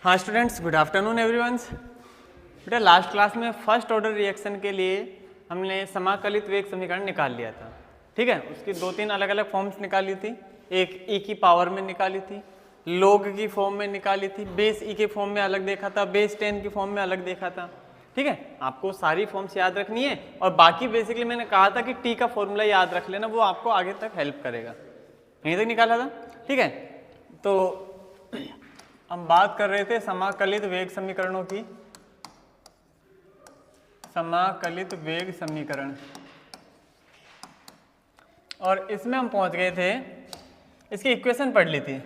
हाँ students, good afternoon everyone's. बेटा last class में फर्स्ट ऑर्डर रिएक्शन के लिए हमने समाकलित वेग समीकरण निकाल लिया था, ठीक है। उसकी दो तीन अलग अलग फॉर्म्स निकाली थी। एक ई की पावर में निकाली थी, लॉग की फॉर्म में निकाली थी, बेस ई के फॉर्म में अलग देखा था, बेस 10 की फॉर्म में अलग देखा था, ठीक है। आपको सारी फॉर्म्स याद रखनी है और बाकी बेसिकली मैंने कहा था कि टी का फॉर्मूला याद रख लेना, वो आपको आगे तक हेल्प करेगा। यहीं तक निकाला था, ठीक है। तो हम बात कर रहे थे समाकलित वेग समीकरणों की, समाकलित वेग समीकरण, और इसमें हम पहुंच गए थे, इसकी इक्वेशन पढ़ ली थी।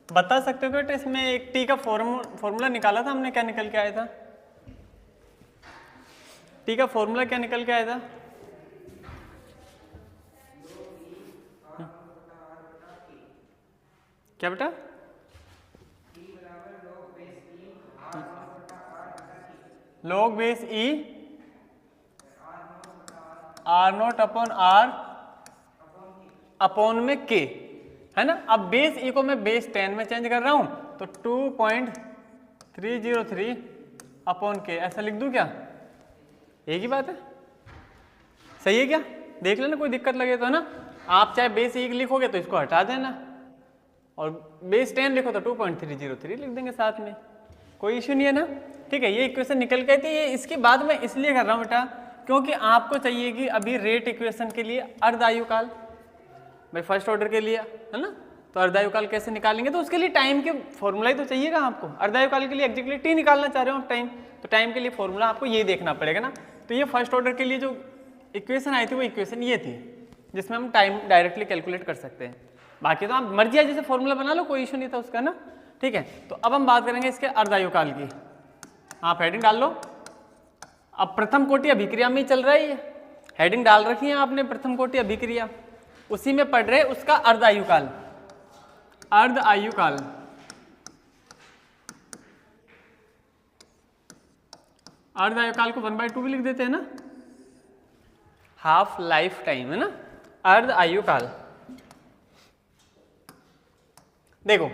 बता सकते हो बेटा इसमें एक टी का फॉर्मूला निकाला था हमने, क्या निकल के आया था? टी का फॉर्मूला क्या निकल के आया था? क्या बेटा? log base e R naught upon R upon में के, है ना। अब बेस ई को मैं बेस 10 में चेंज कर रहा हूं तो 2.303 अपॉन के ऐसा लिख दूं क्या? एक ही बात है, सही है क्या? देख लेना, कोई दिक्कत लगे तो, है ना। आप चाहे बेस ई लिखोगे तो इसको हटा देना और बेस 10 लिखो तो 2.303 लिख देंगे साथ में, कोई इश्यू नहीं है ना, ठीक है। ये इक्वेशन निकल गई थी। ये इसकी बात मैं इसलिए कर रहा हूँ बेटा क्योंकि आपको चाहिए कि अभी रेट इक्वेशन के लिए अर्धायुकाल, भाई फर्स्ट ऑर्डर के लिए, है ना। तो अर्धायुकाल कैसे निकालेंगे, तो उसके लिए टाइम के फॉर्मूला ही तो चाहिएगा आपको। अर्धायुकाल के लिए एग्जैक्टली टी निकालना चाह रहे हो आप टाइम, तो टाइम के लिए फॉर्मूला आपको ये देखना पड़ेगा ना। तो ये फर्स्ट ऑर्डर के लिए जो इक्वेशन आई थी वो इक्वेशन ये थी जिसमें हम टाइम डायरेक्टली कैलकुलेट कर सकते हैं। बाकी तो आप मर्जी है जैसे फॉर्मूला बना लो, कोई इशू नहीं था उसका ना, ठीक है। तो अब हम बात करेंगे इसके अर्धायुकाल की। आप हेडिंग डाल लो। अब प्रथम कोटि अभिक्रिया में चल रहा है ये, हेडिंग डाल रखी है आपने, प्रथम कोटि अभिक्रिया, उसी में पढ़ रहे उसका अर्धायुकाल। अर्धायुकाल अर्धायुकाल को 1/2 भी लिख देते हैं ना, हाफ लाइफ टाइम, है ना। अर्धायुकाल देखो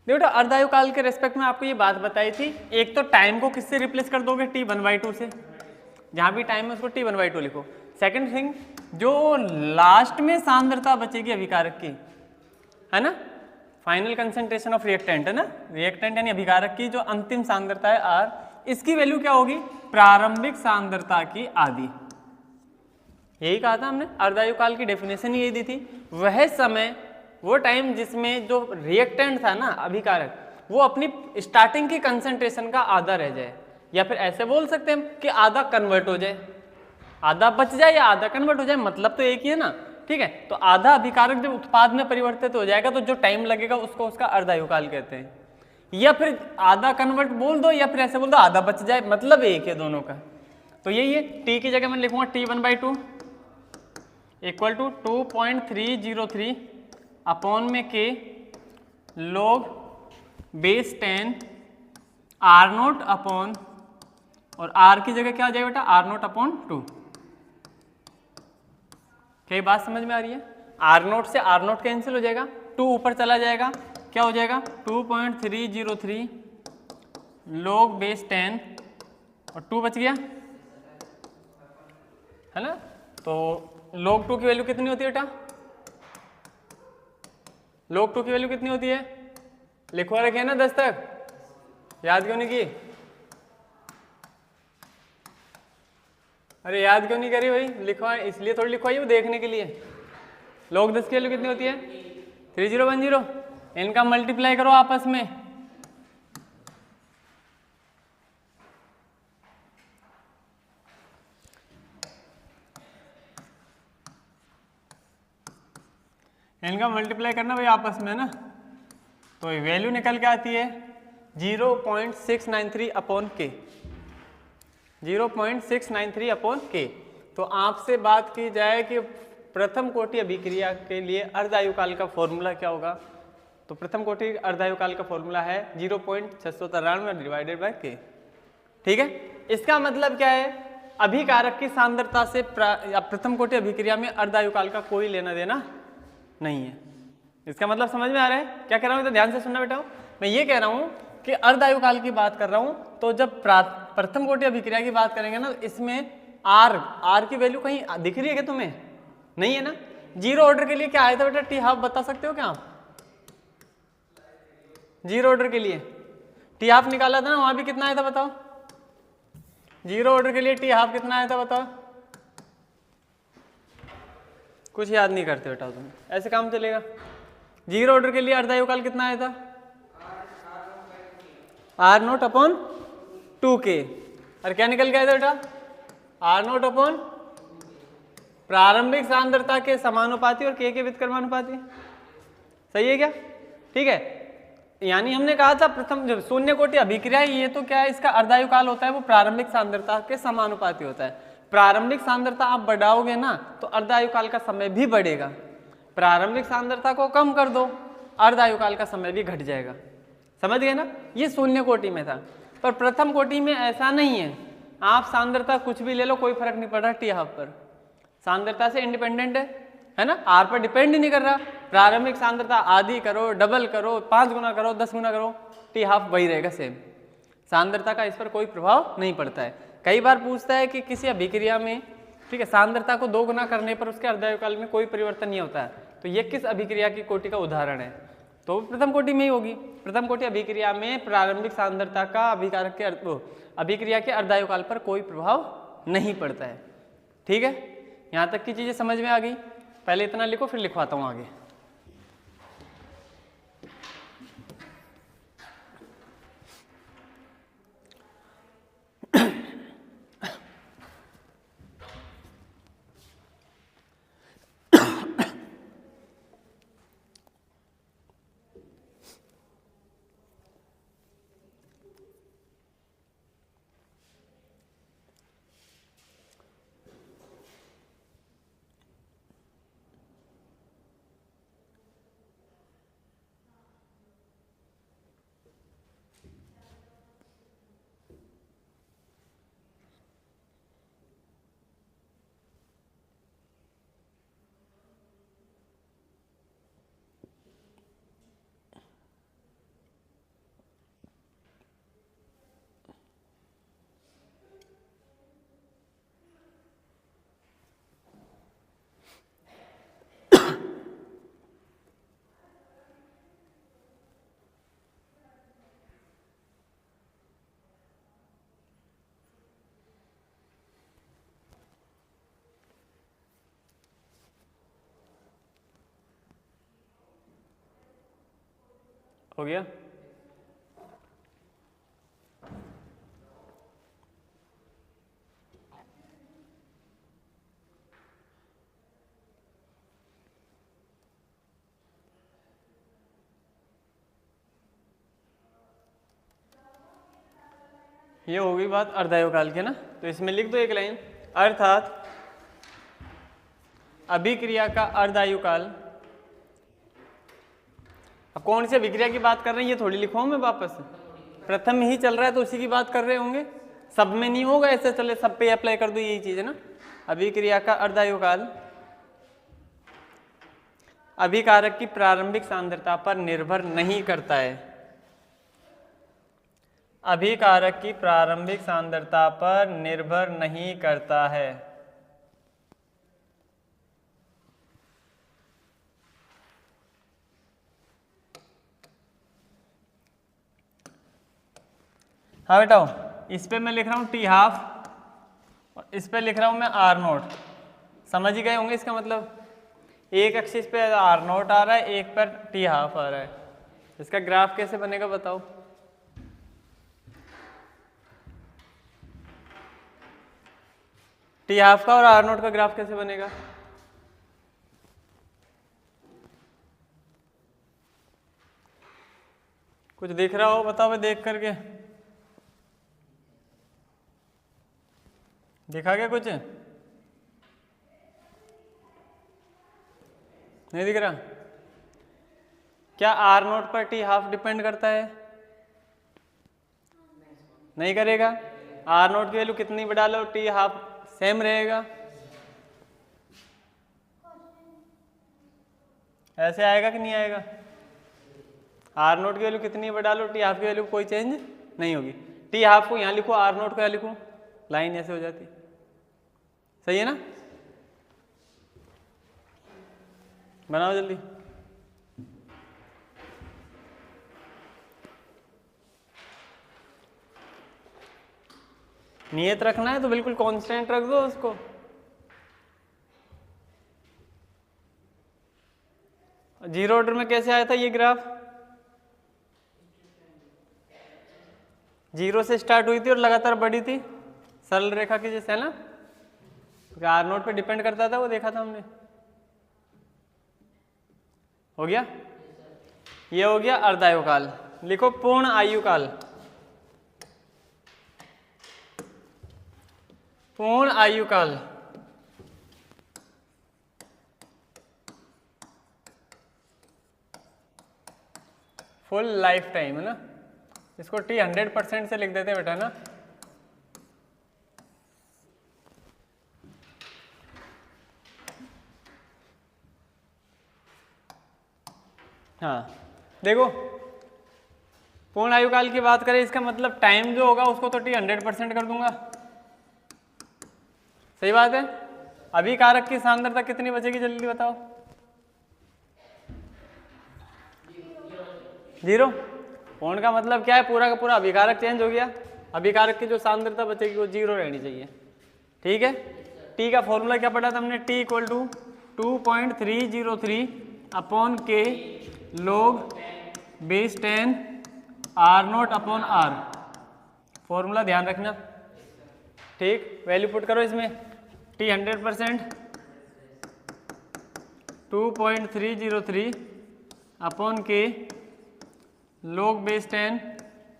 बेटा, अर्धायुकाल के रेस्पेक्ट में आपको ये बात बताई थी। एक तो टाइम को किससे रिप्लेस कर दोगे? t 1/2 से, जहां भी टाइम है उसको t 1/2 लिखो। सेकंड थिंग, जो लास्ट में सांद्रता बचेगी अभिकारक की, है ना, फाइनल कंसंट्रेशन ऑफ रिएक्टेंट, है ना, रिएक्टेंट यानी अभिकारक की जो अंतिम सांद्रता है r, इसकी वैल्यू क्या होगी? प्रारंभिक सांद्रता की आधी। यही कहा था हमने, अर्धायुकाल की डेफिनेशन यही दी थी। वह समय, वो टाइम जिसमें जो रिएक्टेंट था ना अभिकारक, वो अपनी स्टार्टिंग की कंसंट्रेशन का आधा रह जाए, या फिर ऐसे बोल सकते हैं कि आधा कन्वर्ट हो जाए, आधा बच जाए या आधा कन्वर्ट हो जाए, मतलब तो एक ही है ना, ठीक है। तो आधा अभिकारक जब उत्पाद में परिवर्तित हो जाएगा तो जो टाइम लगेगा उसको उसका अर्धायुकाल कहते हैं। या फिर आधा कन्वर्ट बोल दो या फिर ऐसे बोल दो आधा बच जाए, मतलब एक है दोनों का। तो यही है, टी की जगह मैं लिखूंगा t 1/2 इक्वल टू 2.303 अपॉन में k log base 10 R naught upon, और आर की जगह क्या आ जाएगा बेटा? R naught upon 2। क्या बात समझ में आ रही है? आर नोट से आर नोट कैंसिल हो जाएगा, 2 ऊपर चला जाएगा, क्या हो जाएगा? 2.303 log बेस 10 और 2 बच गया, है ना। तो log 2 की वैल्यू कितनी होती है बेटा? log 2 की वैल्यू कितनी होती है? लिखवा रखे ना 10 तक, याद क्यों नहीं की? अरे याद क्यों नहीं करी भाई? लिखवा इसलिए थोड़ी लिखवाई वो देखने के लिए। log 10 की वैल्यू कितनी होती है? 3010। इनका मल्टीप्लाई करो आपस में, इनका मल्टीप्लाई करना भाई आपस में ना, तो वैल्यू निकल के आती है 0.693 अपॉन के, 0.693 अपॉन के। तो आपसे बात की जाए कि प्रथम कोटि अभिक्रिया के लिए अर्धायुकाल का फॉर्मूला क्या होगा, तो प्रथम कोटि अर्धायुकाल का फॉर्मूला है 0.693 डिवाइडेड बाय के, ठीक है। इसका मतलब क्या है? अभिकारक की सांद्रता से प्रथम कोटि अभिक्रिया में अर्धायुकाल का कोई लेना देना नहीं है। इसका मतलब समझ में आ रहा है क्या कह रहा हूँ? तो ध्यान से सुनना बेटा। मैं ये कह रहा हूँ कि अर्ध आयुकाल की बात कर रहा हूँ, तो जब प्रथम कोटि अभिक्रिया की बात करेंगे ना, इसमें आर की वैल्यू कहीं दिख रही है क्या तुम्हें? नहीं है ना। जीरो ऑर्डर के लिए क्या आया था बेटा? टी हाफ बता सकते हो क्या आप? जीरो ऑर्डर के लिए टी हाफ निकाला था ना, वहां भी कितना आया था बताओ? जीरो ऑर्डर के लिए टी हाफ कितना आया था बताओ? कुछ याद नहीं करते बेटा तुम, ऐसे काम चलेगा? जीरो ऑर्डर के लिए अर्ध आयुकाल कितना आया था? R naught upon 2k। और क्या निकल गया था बेटा? आर नोट अपॉन प्रारंभिक सांद्रता के समानुपाती और k के व्युत्क्रमानुपाती। सही है क्या? ठीक है, यानी हमने कहा था प्रथम जब शून्य कोटि अभिक्रिया, ये तो क्या है, इसका अर्धायुकाल होता है वो प्रारंभिक सांद्रता के समानुपाती होता है। प्रारंभिक सांद्रता आप बढ़ाओगे ना तो अर्धायुकाल का समय भी बढ़ेगा, प्रारंभिक सांद्रता को कम कर दो अर्धायुकाल का समय भी घट जाएगा। समझ गए ना? ये शून्य कोटि में था, पर प्रथम कोटि में ऐसा नहीं है। आप सांद्रता कुछ भी ले लो, कोई फर्क नहीं पड़ रहा टी हाफ पर, सांद्रता से इंडिपेंडेंट है ना, आर पर डिपेंड ही नहीं कर रहा। प्रारंभिक सांद्रता आधी करो, डबल करो, 5 गुना करो, 10 गुना करो, टी हाफ वही रहेगा सेम। सांद्रता का इस पर कोई प्रभाव नहीं पड़ता है। कई बार पूछता है कि किसी अभिक्रिया में, ठीक है, सांद्रता को 2 गुना करने पर उसके अर्धायुकाल में कोई परिवर्तन नहीं होता है, तो ये किस अभिक्रिया की कोटि का उदाहरण है? तो प्रथम कोटि में ही होगी। प्रथम कोटि अभिक्रिया में प्रारंभिक सांद्रता का अभिकारक के अभिक्रिया के अर्धायुकाल पर कोई प्रभाव नहीं पड़ता है। ठीक है, यहाँ तक की चीजें समझ में आ गई? पहले इतना लिखो फिर लिखवाता हूँ आगे। हो गया? ये होगी बात अर्धायुकाल की ना, तो इसमें लिख दो एक लाइन, अर्थात अभिक्रिया का अर्धायुकाल। अब कौन सी अभिक्रिया की बात कर रहे हैं ये थोड़ी लिखवाऊं मैं वापस? प्रथम ही चल रहा है तो उसी की बात कर रहे होंगे, सब में नहीं होगा ऐसे, चले सब पे अप्लाई कर दो, यही चीज है ना। अभिक्रिया का अर्धायुकाल अभिकारक की प्रारंभिक सांद्रता पर निर्भर नहीं करता है, अभिकारक की प्रारंभिक सांद्रता पर निर्भर नहीं करता है। हाँ बेटाओ, इस पे मैं लिख रहा हूँ टी हाफ और इस पे लिख रहा हूँ मैं आर नोट। समझ ही गए होंगे इसका मतलब? एक एक्सिस पे आर नोट आ रहा है, एक पर टी हाफ आ रहा है। इसका ग्राफ कैसे बनेगा बताओ? टी हाफ का और आर नोट का ग्राफ कैसे बनेगा? कुछ दिख रहा हो बताओ, मैं देख करके दिखा क्या? कुछ नहीं दिख रहा? क्या आर नोट पर टी हाफ डिपेंड करता है? नहीं करेगा। आर नोट की वैल्यू कितनी भी डालो टी हाफ सेम रहेगा। ऐसे आएगा कि नहीं आएगा? आर नोट की वैल्यू कितनी है डालो, टी हाफ की वैल्यू कोई चेंज नहीं होगी। टी हाफ को यहाँ लिखो, आर नोट को यहाँ लिखो, लाइन ऐसे हो जाती। सही है ना? बनाओ जल्दी। नियत रखना है तो बिल्कुल कांस्टेंट रख दो उसको। जीरो ऑर्डर में कैसे आया था ये ग्राफ? जीरो से स्टार्ट हुई थी और लगातार बढ़ी थी, सरल रेखा की जैसे, है ना? तो आर नोट पे डिपेंड करता था, वो देखा था हमने। हो गया? ये हो गया अर्धायुकाल। लिखो पूर्ण आयुकाल। पूर्ण आयुकाल फुल लाइफ टाइम, है ना? इसको टी 100% से लिख देते हैं बेटा ना। हाँ देखो, पूर्ण आयुकाल की बात करें, इसका मतलब टाइम जो होगा उसको तो टी 100% कर दूंगा। सही बात है। अभिकारक की सांद्रता कितनी बचेगी जल्दी बताओ? 0। पूर्ण का मतलब क्या है? पूरा का पूरा अभिकारक चेंज हो गया। अभिकारक की जो सांद्रता बचेगी वो 0 रहनी चाहिए। ठीक है। टी का फॉर्मूला क्या पढ़ा था हमने? T equal to 2.303 upon k log base 10 R naught upon R. Formula ध्यान रखना। ठीक, वैल्यू पुट करो इसमें। T 100% 2.303 upon k log base 10।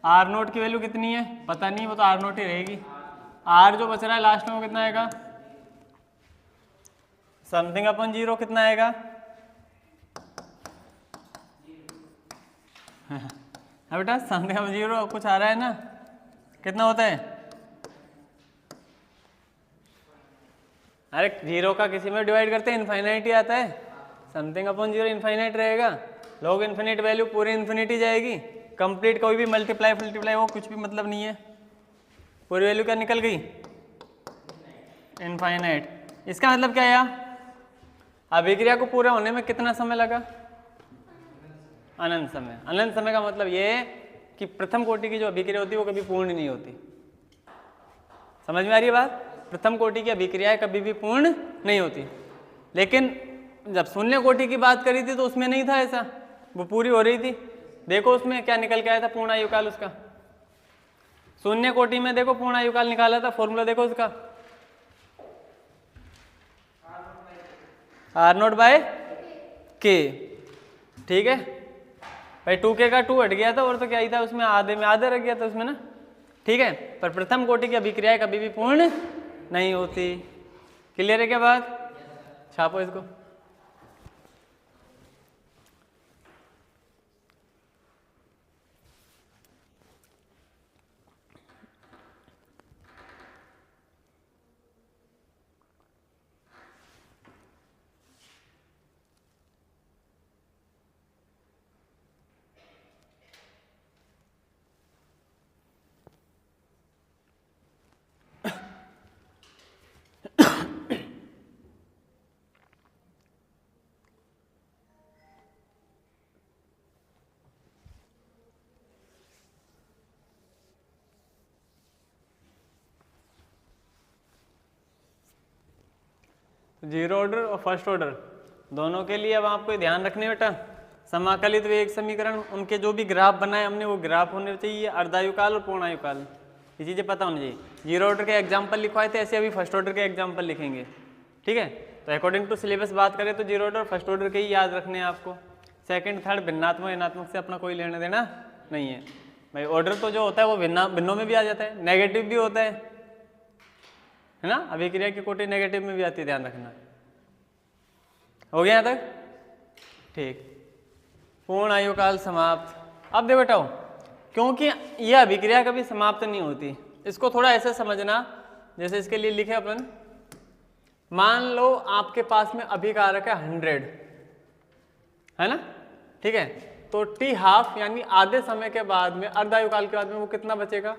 R naught की वैल्यू कितनी है पता नहीं, वो तो आर नोट ही रहेगी। आर जो बच रहा है लास्ट में वो कितना आएगा? समथिंग अपॉन 0 कितना आएगा? हाँ बेटा, समथिंग अपॉन 0 कुछ आ रहा है ना? कितना होता है? अरे 0 का किसी में डिवाइड करते हैं इनफाइनाइट ही आता है। समथिंग अपॉन 0 इनफाइनाइट रहेगा। लॉग इन्फिनिट वैल्यू पूरी इन्फिनिटी जाएगी। कंप्लीट कोई भी मल्टीप्लाई हो कुछ भी मतलब नहीं है। पूरी वैल्यू क्या निकल गई? इनफाइनाइट। इसका मतलब क्या है? अभिक्रिया को पूरा होने में कितना समय लगा? अनंत समय। अनंत समय का मतलब ये है कि प्रथम कोटि की जो अभिक्रिया होती है वो कभी पूर्ण नहीं होती। समझ में आ रही है बात? प्रथम कोटि की अभिक्रियाएं कभी भी पूर्ण नहीं होती। लेकिन जब शून्य कोटि की बात करी थी तो उसमें नहीं था ऐसा, वो पूरी हो रही थी। देखो उसमें क्या निकल के आया था पूर्ण आयुकाल उसका। शून्य कोटि में देखो पूर्ण आयुकाल निकाला था, फॉर्मूला देखो उसका, आर नोट बाय के। ठीक है भाई, 2k का 2 हट गया था और तो क्या ही था उसमें, आधे में आधे रह गया था उसमें ना। ठीक है, पर प्रथम कोटि की अभिक्रियाएं कभी भी पूर्ण नहीं होती। क्लियर है क्या बात? छापो इसको। जीरो ऑर्डर और फर्स्ट ऑर्डर दोनों के लिए अब आपको ध्यान रखने बेटा, समाकलित वेग समीकरण उनके जो भी ग्राफ बनाए हमने वो ग्राफ होने चाहिए अर्धायुकाल और पूर्णायुकाल, ये चीज़ें पता होनी चाहिए। जीरो ऑर्डर के एग्जाम्पल लिखवाए थे, ऐसे अभी फर्स्ट ऑर्डर के एग्जाम्पल लिखेंगे। ठीक है, तो अकॉर्डिंग टू सिलेबस बात करें तो जीरो ऑर्डर फर्स्ट ऑर्डर के ही याद रखने हैं आपको। सेकंड थर्ड भिन्नात्मक ऋणात्मक से अपना कोई लेना देना नहीं है भाई। ऑर्डर तो जो होता है वो भिन्नों में भी आ जाता है, नेगेटिव भी होता है ना। अभिक्रिया की कोटि नेगेटिव में भी आती है, ध्यान रखना। हो गया यहाँ तक? ठीक, पूर्ण आयुकाल समाप्त। अब देखो बेटा, क्योंकि यह अभिक्रिया कभी समाप्त नहीं होती, इसको थोड़ा ऐसे समझना जैसे इसके लिए लिखे अपन, मान लो आपके पास में अभिकारक है 100, है ना। ठीक है, तो टी हाफ यानी आधे समय के बाद में, अर्धायुकाल के बाद में वो कितना बचेगा?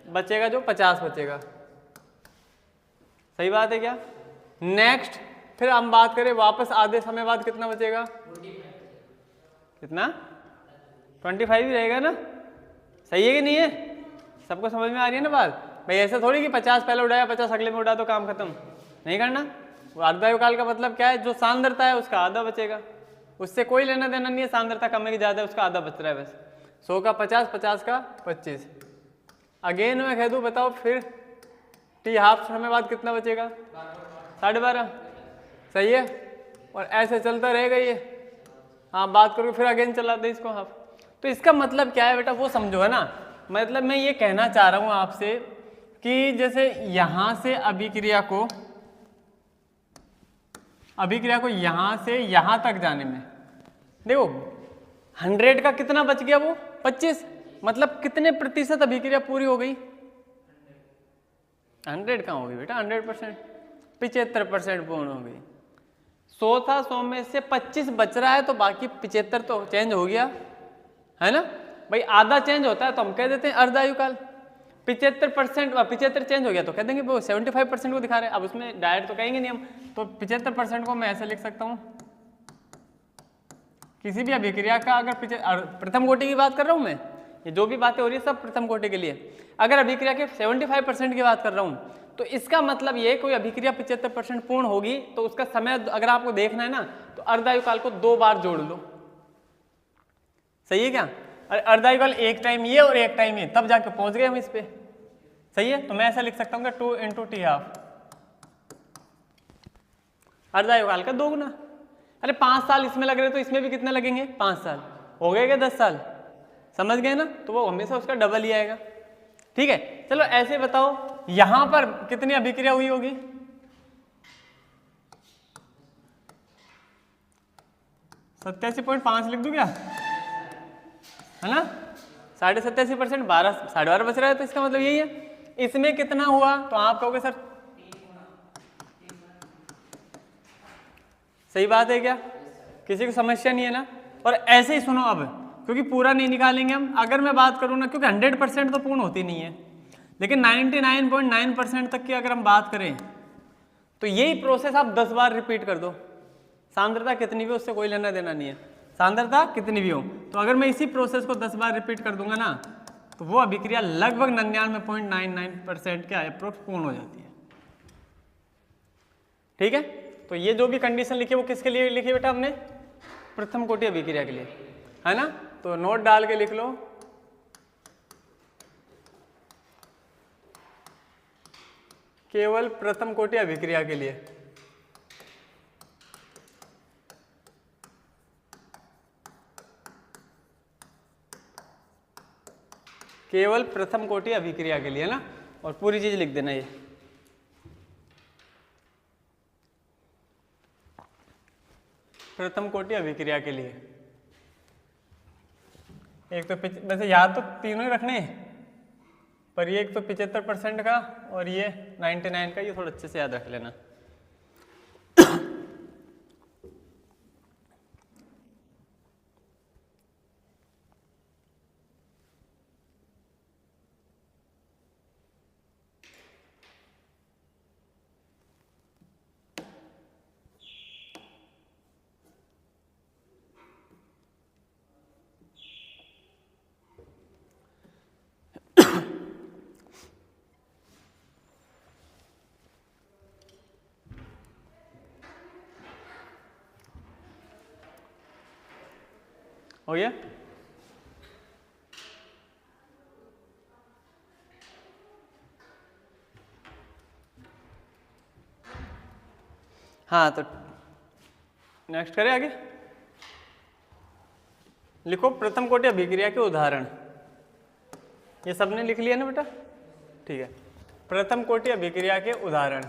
बचेगा जो 50 बचेगा। सही बात है क्या? नेक्स्ट फिर हम बात करें वापस आधे समय बाद कितना बचेगा? कितना? 25 ही रहेगा ना? सही है कि नहीं है? सबको समझ में आ रही है ना बात? भाई ऐसा थोड़ी कि 50 पहले उड़ाया 50 अगले में उड़ा तो काम खत्म, नहीं करना। वो अर्धायुकाल का मतलब क्या है? जो सांद्रता है उसका आधा बचेगा, उससे कोई लेना देना नहीं है, सांद्रता कम है कि ज्यादा है उसका आधा बच रहा है बस। 100 का 50, 50 का 25। अगेन मैं कह दूं, बताओ फिर टी हाफ समय बाद कितना बचेगा? 12.5। सही है, और ऐसे चलता रहेगा ये। हाँ बात करो फिर अगेन चला दे इसको हाफ। तो इसका मतलब क्या है बेटा, वो समझो है ना। मतलब मैं ये कहना चाह रहा हूं आपसे कि जैसे यहां से अभिक्रिया को यहां से यहां तक जाने में देखो 100 का कितना बच गया? वो 25। मतलब कितने प्रतिशत अभिक्रिया पूरी हो गई? 100 कहाँ होगी बेटा? 100%, 75% पूर्ण हो गई। 100 था, 100 में से 25 बच रहा है, तो बाकी 75 तो चेंज हो गया है ना भाई। आधा चेंज होता है तो हम कह देते हैं अर्धायुकाल। 75% 75 चेंज हो गया तो कह देंगे वो 75% को दिखा रहे हैं। अब उसमें डायरेक्ट तो कहेंगे नहीं हम, तो 75% को मैं ऐसे लिख सकता हूँ, किसी भी अभिक्रिया का अगर प्रथम कोटि की बात कर रहा हूँ मैं, ये जो भी बातें हो रही है सब प्रथम कोटि के लिए। अगर अभिक्रिया के 75% की बात कर रहा हूँ तो इसका मतलब ये कोई अभिक्रिया 75% पूर्ण होगी तो उसका समय अगर आपको देखना है ना तो अर्धायुकाल को 2 बार जोड़ लो। सही है क्या? अर्धायुकाल एक टाइम ये और एक टाइम ये, तब जाके पहुंच गए हम इस पे। सही है, तो मैं ऐसा लिख सकता हूँ 2 × टी हाफ, अर्धायुकाल का 2 गुना। अरे 5 साल इसमें लग रहे तो इसमें भी कितने लगेंगे? 5 साल हो गए क्या? 10 साल। समझ गए ना? तो वो हमेशा उसका डबल ही आएगा। ठीक है, चलो ऐसे बताओ यहां पर कितनी अभिक्रिया हुई होगी? 87.5 लिख दूं क्या? है ना? 87.5%, 12 12.5 बच रहा है, तो इसका मतलब यही है। इसमें कितना हुआ? तो आप कहोगे सर सही बात है क्या? किसी को समस्या नहीं है ना? और ऐसे ही सुनो अब, क्योंकि पूरा नहीं निकालेंगे हम। अगर मैं बात करूँ ना, क्योंकि 100% तो पूर्ण होती नहीं है, लेकिन 99.9% तक की अगर हम बात करें तो यही प्रोसेस आप 10 बार रिपीट कर दो। सांद्रता कितनी भी हो उससे कोई लेना देना नहीं है, सांद्रता कितनी भी हो। तो अगर मैं इसी प्रोसेस को 10 बार रिपीट कर दूंगा ना तो वो अभिक्रिया लगभग 99.99% के अप्रोक्स पूर्ण हो जाती है। ठीक है, तो ये जो भी कंडीशन लिखी है वो किसके लिए लिखी बेटा हमने? प्रथम कोटि अभिक्रिया के लिए, है ना? तो नोट डाल के लिख लो, केवल प्रथम कोटि अभिक्रिया के लिए। केवल प्रथम कोटि अभिक्रिया के लिए ना, और पूरी चीज लिख देना ये। प्रथम कोटि अभिक्रिया के लिए एक तो वैसे याद तो तीनों ही रखने हैं, पर ये एक तो 75% का और ये 99 का, ये थोड़ा अच्छे से याद रख लेना। हो गया? हाँ, तो नेक्स्ट करें आगे। लिखो प्रथम कोटि अभिक्रिया के उदाहरण। ये सबने लिख लिया ना बेटा? ठीक है, प्रथम कोटि अभिक्रिया के उदाहरण।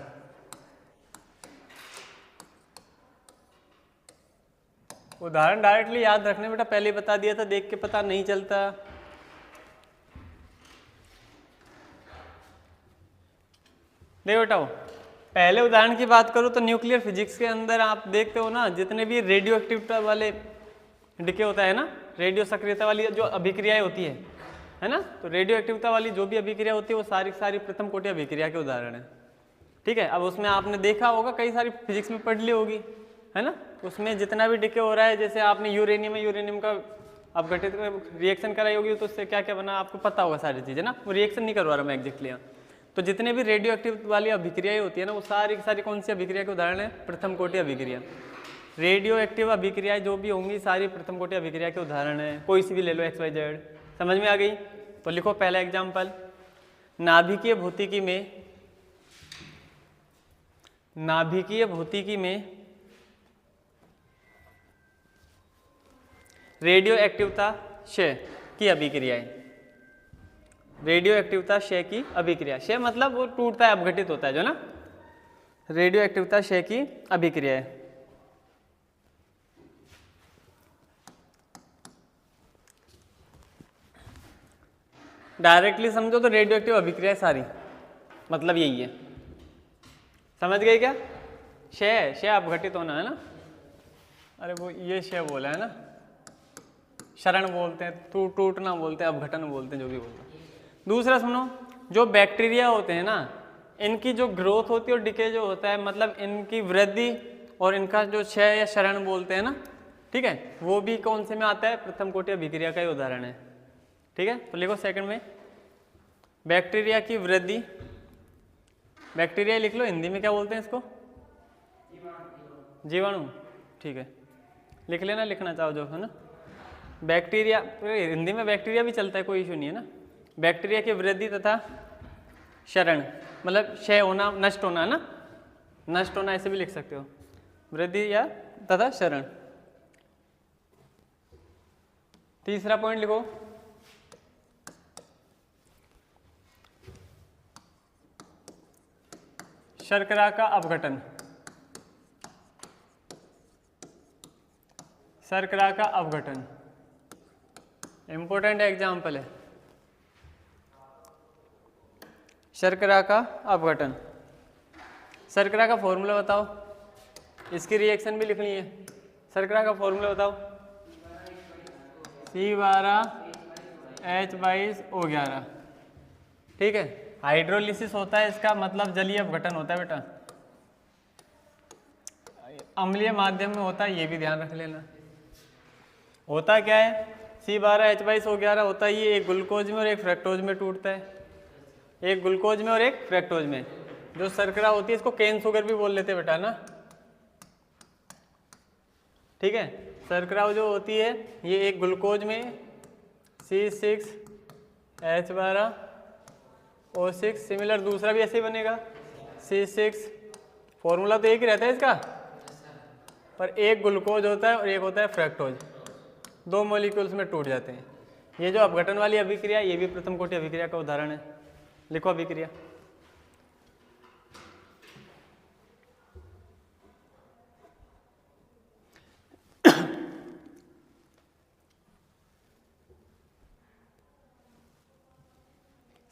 उदाहरण डायरेक्टली याद रखने बेटा, पहले बता दिया था, देख के पता नहीं चलता। देखो बेटा, पहले उदाहरण की बात करूं तो न्यूक्लियर फिजिक्स के अंदर आप देखते हो ना, जितने भी रेडियो एक्टिविटी वाले डिके होता है ना, रेडियो सक्रियता वाली जो अभिक्रियाएं होती है ना, तो रेडियो एक्टिविटी वाली जो भी अभिक्रिया होती है वो सारी सारी प्रथम कोटि अभिक्रिया के उदाहरण है। ठीक है, अब उसमें आपने देखा होगा, कई सारी फिजिक्स में पढ़ ली होगी, है ना, उसमें जितना भी डिके हो रहा है, जैसे आपने यूरेनियम का अपघटित रिएक्शन कराई होगी, तो उससे क्या क्या बना आपको पता होगा सारी चीज़ें ना, वो रिएक्शन नहीं करवा रहा मैं एग्जैक्टली यहाँ। तो जितने भी रेडियो एक्टिव वाली अभिक्रियाएं होती है ना, वो सारी की सारी कौन सी अभिक्रिया के उदाहरण है? प्रथम कोटि अभिक्रिया। रेडियो एक्टिव अभिक्रियाएं जो भी होंगी सारी प्रथम कोटि अभिक्रिया के उदाहरण है, कोई सी भी ले लो XYZ। समझ में आ गई? तो लिखो पहला एग्जाम्पल, नाभिकीय भौतिकी में रेडियो एक्टिवता क्षय की अभिक्रियाएं। रेडियो एक्टिवता क्षय की अभिक्रिया, क्षय मतलब वो टूटता है, अपघटित होता है जो ना, रेडियो एक्टिवता क्षय की अभिक्रिया है। डायरेक्टली समझो तो रेडियो एक्टिव अभिक्रिया सारी मतलब यही है। समझ गए क्या? क्षय अपघटित होना है ना, अरे वो ये क्षय बोला है ना, क्षरण बोलते हैं, टूटना बोलते हैं, अपघटन बोलते हैं, जो भी बोलते हैं। दूसरा सुनो, जो बैक्टीरिया होते हैं ना, इनकी जो ग्रोथ होती है और डिके जो होता है, मतलब इनकी वृद्धि और इनका जो क्षय या क्षरण बोलते हैं ना, ठीक है, वो भी कौन से में आता है? प्रथम कोटि अभिक्रिया का ही उदाहरण है। ठीक है, तो लिखो सेकंड में, बैक्टीरिया की वृद्धि, बैक्टीरिया लिख लो, हिंदी में क्या बोलते हैं इसको? जीवाणु। ठीक है, लिख लेना, लिखना चाहो जो, है ना। बैक्टीरिया, हिंदी में बैक्टीरिया भी चलता है, कोई इशू नहीं है ना। बैक्टीरिया की वृद्धि तथा क्षरण, मतलब क्षय होना, नष्ट होना है ना, नष्ट होना ऐसे भी लिख सकते हो, वृद्धि या तथा क्षरण। तीसरा पॉइंट लिखो, शर्करा का अपघटन। शर्करा का अपघटन इंपॉर्टेंट एग्जाम्पल है, शर्करा का अपघटन। शर्करा का फॉर्मूला बताओ, इसकी रिएक्शन भी लिखनी है। शर्करा का फॉर्मूला बताओ, C12H22O11। ठीक है, हाइड्रोलिसिस होता है इसका, मतलब जलीय अपघटन होता है बेटा, अम्लीय माध्यम में होता है, ये भी ध्यान रख लेना। होता क्या है, C12H22O11 होता है, ये एक ग्लूकोज में और एक फ्रक्टोज में टूटता है, एक ग्लूकोज में और एक फ्रक्टोज में। जो शर्करा होती है इसको केन शुगर भी बोल लेते हैं बेटा ना। ठीक है, शर्करा जो होती है ये एक ग्लूकोज में C6H12O6, सिमिलर दूसरा भी ऐसे ही बनेगा C6, फॉर्मूला तो एक ही रहता है इसका, पर एक ग्लूकोज होता है और एक होता है फ्रक्टोज, दो मॉलिक्यूल्स में टूट जाते हैं। ये जो अपघटन वाली अभिक्रिया, ये भी प्रथम कोटि अभिक्रिया का उदाहरण है। लिखो अभिक्रिया,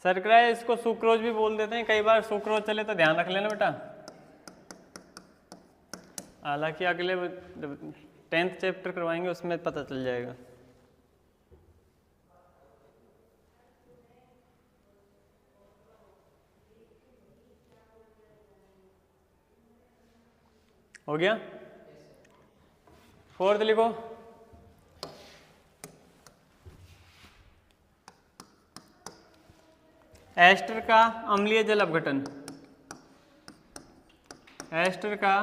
शर्करा, इसको सुक्रोज भी बोल देते हैं, कई बार सुक्रोज चले तो ध्यान रख लेना बेटा। हालांकि अगले 10th चैप्टर करवाएंगे उसमें पता चल जाएगा। हो गया? फोर्थ लिखो, एस्टर का अम्लीय जल अपघटन। एस्टर का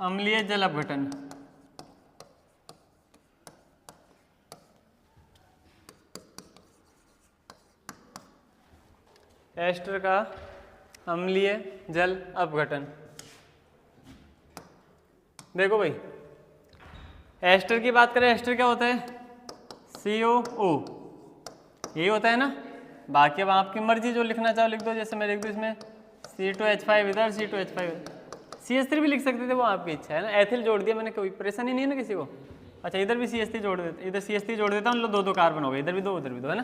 अम्लीय जल अपघटन। एस्टर का अम्लीय जल अपघटन। देखो भाई, एस्टर की बात करें, एस्टर क्या होता है? COO, यही होता है ना। बाकी अब आपकी मर्जी, जो लिखना चाहो लिख दो, जैसे मैं लिख दूँ इसमें C2H5 इधर, C2H5 CH3 भी लिख सकते थे, वो आपकी इच्छा है ना। एथिल जोड़ दिया मैंने, कोई परेशानी नहीं है ना किसी को। अच्छा, इधर भी CH3 जोड़ देते, इधर CH3 जोड़ देता हूँ, लो दो कार्बन हो गए, इधर भी दो उधर भी दो, है ना।